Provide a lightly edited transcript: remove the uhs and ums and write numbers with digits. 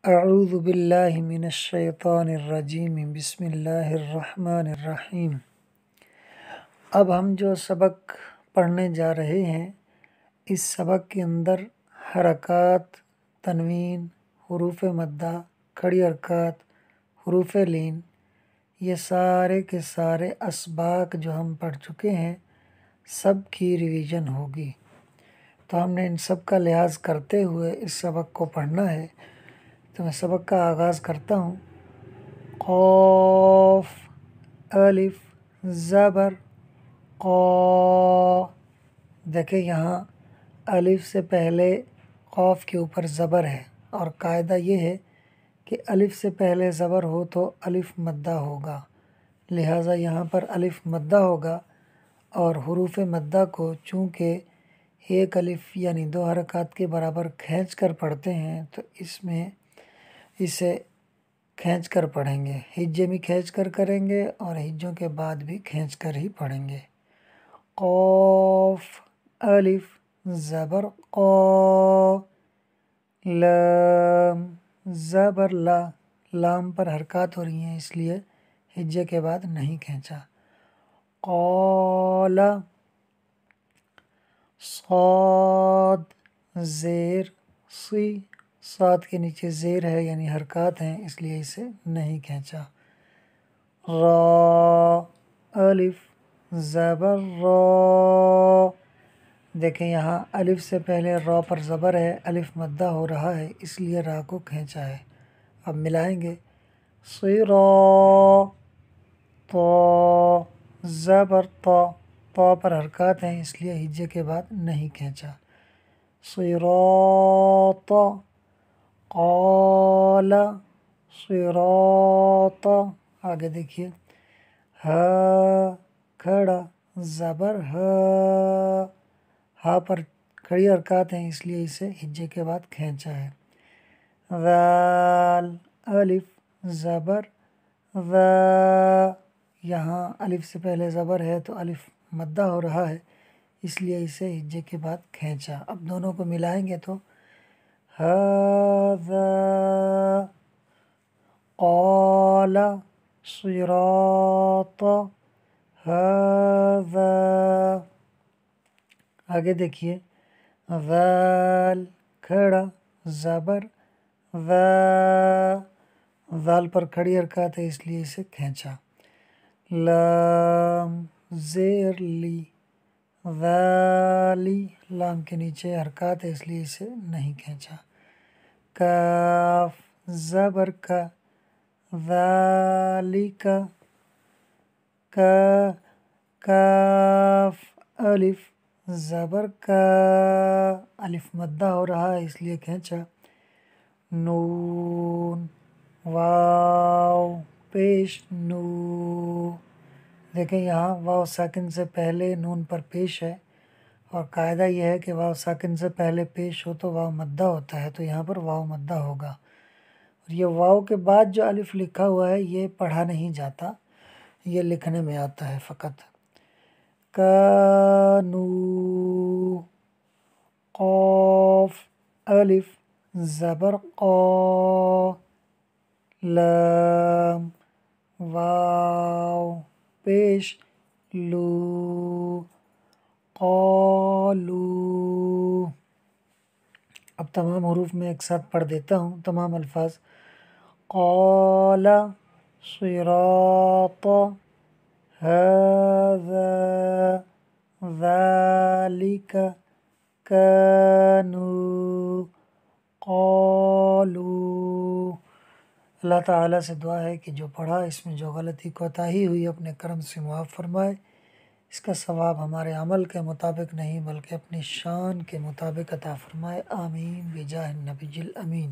اعوذ باللہ من الشیطان الرجیم بسم اللہ الرحمن الرحیم۔ اب ہم جو سبق پڑھنے جا رہے ہیں اس سبق کے اندر حرکات، تنوین، حروف مدہ، کھڑی حرکات، حروف لین، یہ سارے کے سارے اسباق جو ہم پڑھ چکے ہیں سب کی ریویژن ہوگی۔ تو ہم نے ان سب کا لحاظ کرتے ہوئے اس سبق کو پڑھنا ہے۔ تو میں سبق کا آغاز کرتا ہوں۔ قاف الف زبر قا۔ دیکھیں یہاں الف سے پہلے قاف کے اوپر زبر ہے، اور قاعدہ یہ ہے کہ الف سے پہلے زبر ہو تو الف مدہ ہوگا، لہٰذا یہاں پر الف مدہ ہوگا۔ اور حروف مدہ کو چونکہ ایک الف یعنی 2 حرکات کے برابر کھینچ کر پڑھتے ہیں تو اس میں اسے کھینچ کر پڑھیں گے، ہجے بھی کھینچ کر کریں گے اور ہجوں کے بعد بھی کھینچ کر ہی پڑھیں گے۔ قاف الف زبر قا، لام زبر لا، لام پر حرکات ہو رہی ہیں اس لیے ہجے کے بعد نہیں کھینچا۔ قال صاد زیر سی، صاد کے نیچے زیر ہے یعنی حرکات ہیں اس لیے اسے نہیں کھینچا۔ را الف زبر را، دیکھیں یہاں الف سے پہلے را پر زبر ہے، الف مدہ ہو رہا ہے اس لیے را کو کھینچا ہے۔ اب ملائیں گے۔ صرا تا زبر تا، تا پر حرکات ہیں اس لیے ہجے کے بعد نہیں کھینچا۔ صراط قال صراط، آگے دیکھیے۔ ہا کھڑا زبر ہا، ہا پر کھڑی حرکات ہیں اس لیے اسے ہجے کے بعد کھینچا ہے۔ ذال الف زبر ذا، یہاں الف سے پہلے زبر ہے تو الف مدہ ہو رہا ہے اس لیے اسے ہجے کے بعد کھینچا۔ اب دونوں کو ملائیں گے تو ھذا قال صراط ھذا، آگے دیکھیے۔ ذال کھڑا زبر ذا، ذال پر کھڑی حرکات ہے اس لیے اسے کھینچا۔ لام زیر لی، ذالی، لام کے نیچے حرکات ہے اس لیے اسے نہیں کھینچا۔ کاف زبر کا، ذالک کا، کاف الف زبر کا، الف مدہ ہو رہا ہے اس لیے کھینچا۔ نون واو پیش نو، دیکھیں یہاں واو ساکن سے پہلے نون پر پیش ہے، اور قاعدہ یہ ہے کہ واو ساکن سے پہلے پیش ہو تو واو مدہ ہوتا ہے، تو یہاں پر واو مدہ ہوگا۔ اور یہ واو کے بعد جو الف لکھا ہوا ہے یہ پڑھا نہیں جاتا، یہ لکھنے میں آتا ہے فقط۔ کانو قاف الف زبر قا، لام واو پیش لو، قالو۔ اب تمام حروف میں ایک ساتھ پڑھ دیتا ہوں تمام الفاظ۔ قال صراط ھذا ذلک کانوا قالوا۔ اللہ تعالیٰ سے دعا ہے کہ جو پڑھا اس میں جو غلطی کوتاہی ہوئی اپنے کرم سے معاف فرمائے۔ اس کا ثواب ہمارے عمل کے مطابق نہیں بلکہ اپنی شان کے مطابق عطا فرمائے، آمین بجاہ النبی الامین۔